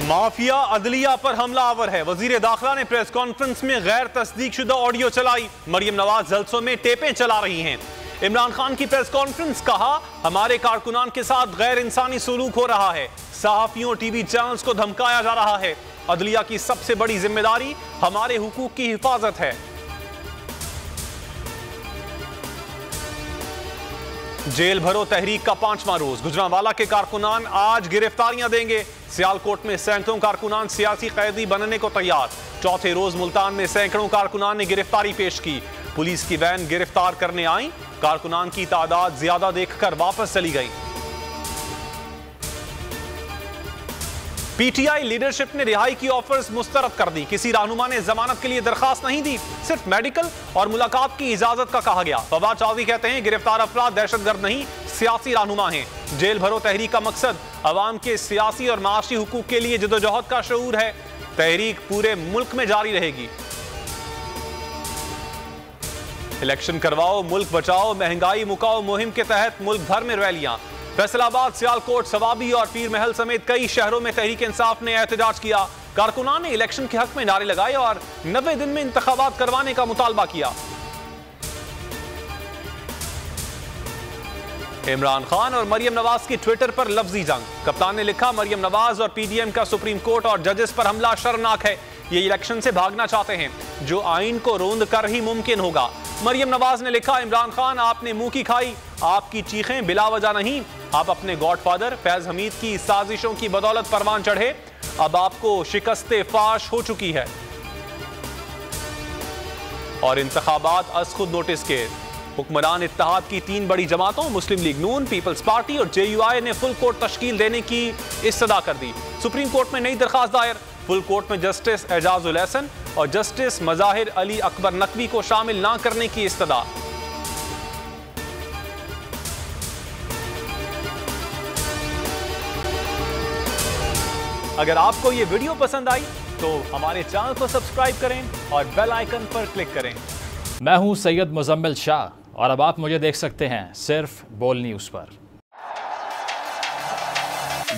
Mafia अदलिया पर हमलावर है। वजीर दाखिला ने प्रेस कॉन्फ्रेंस में गैर तस्दीक शुदा ऑडियो चलाई। मरियम नवाज जलसों में टेपें चला रही हैं। इमरान खान की प्रेस कॉन्फ्रेंस, कहा हमारे कारकुनान के साथ गैर इंसानी सलूक हो रहा है। सहाफियों, टीवी चैनल्स को धमकाया जा रहा है। अदलिया की सबसे बड़ी जिम्मेदारी हमारे हुकूक की हिफाजत है। जेल भरो तहरीक का 5वां रोज। गुजरांवाला के कारकुनान आज गिरफ्तारियां देंगे। सियालकोट में सैकड़ों कारकुनान सियासी कैदी बनने को तैयार। चौथे रोज मुल्तान में सैकड़ों कारकुनान ने गिरफ्तारी पेश की। पुलिस की वैन गिरफ्तार करने आई। कारकुनान की तादाद ज्यादा देखकर वापस चली गई। पीटीआई लीडरशिप ने रिहाई की ऑफर्स मुस्तरद कर दी। किसी रहनुमा ने जमानत के लिए दरखास्त नहीं दी, सिर्फ मेडिकल और मुलाकात की इजाजत का कहा गया। फवाद चौधरी कहते हैं गिरफ्तार अफराद दहशतगर्द नहीं, सियासी रहनुमा हैं। जेल भरो तहरीक का मकसद अवाम के सियासी और माशी हुकूक के लिए जदोजहद का शऊर है। तहरीक पूरे मुल्क में जारी रहेगी। इलेक्शन करवाओ, मुल्क बचाओ, महंगाई मुकाओ मुहिम के तहत मुल्क भर में रैलियां। फैसलाबाद, सियालकोट, सवाबी और पीर महल समेत कई शहरों में तहरीक इंसाफ ने एहतजाज किया। कारकुनान ने इलेक्शन के हक में नारे लगाए और 90 दिन में इंतखाबात करवाने का मुतालबा किया। इमरान खान और मरियम नवाज की ट्विटर पर लफ्जी जंग। कप्तान ने लिखा, मरियम नवाज और पीडीएम का सुप्रीम कोर्ट और जजेस पर हमला शर्मनाक है। ये इलेक्शन से भागना चाहते हैं, जो आइन को रोंद कर ही मुमकिन होगा। मरियम नवाज ने लिखा, इमरान खान आपने मुंह की खाई, आपकी चीखें बिला वजह नहीं। आप अपने गॉडफादर फैज हमीद की साजिशों की बदौलत परवान चढ़े, अब आपको शिकस्ते फाश हो चुकी है। और इंतखाबात अज खुद नोटिस के। हुक्मरान इत्तेहाद की 3 बड़ी जमातों मुस्लिम लीग नून, पीपल्स पार्टी और JUI ने फुल कोर्ट तश्कील देने की इस्तदा कर दी। सुप्रीम कोर्ट में नई दरखास्त दायर। फुल कोर्ट में जस्टिस एजाजुल एहसन और जस्टिस मज़ाहिर अली अकबर नकवी को शामिल ना करने की इस्तदा। अगर आपको ये वीडियो पसंद आई तो हमारे चैनल को सब्सक्राइब करें और बेल आइकन पर क्लिक करें। मैं हूं सैयद मुजम्मिल शाह और अब आप मुझे देख सकते हैं सिर्फ बोल न्यूज़ पर।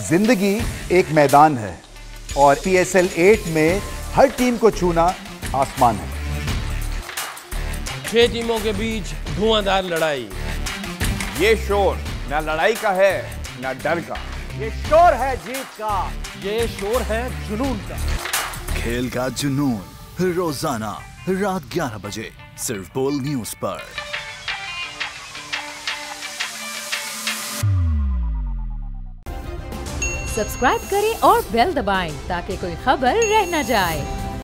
जिंदगी एक मैदान है और PSL 8 में हर टीम को छूना आसमान है। 6 टीमों के बीच धुआंधार लड़ाई। ये शोर ना लड़ाई का है ना डर का, ये शोर है जीत का, ये शोर है जुनून का। खेल का जुनून रोजाना रात 11 बजे सिर्फ बोल न्यूज़ पर। सब्सक्राइब करें और बेल दबाएं ताकि कोई खबर रह न जाए।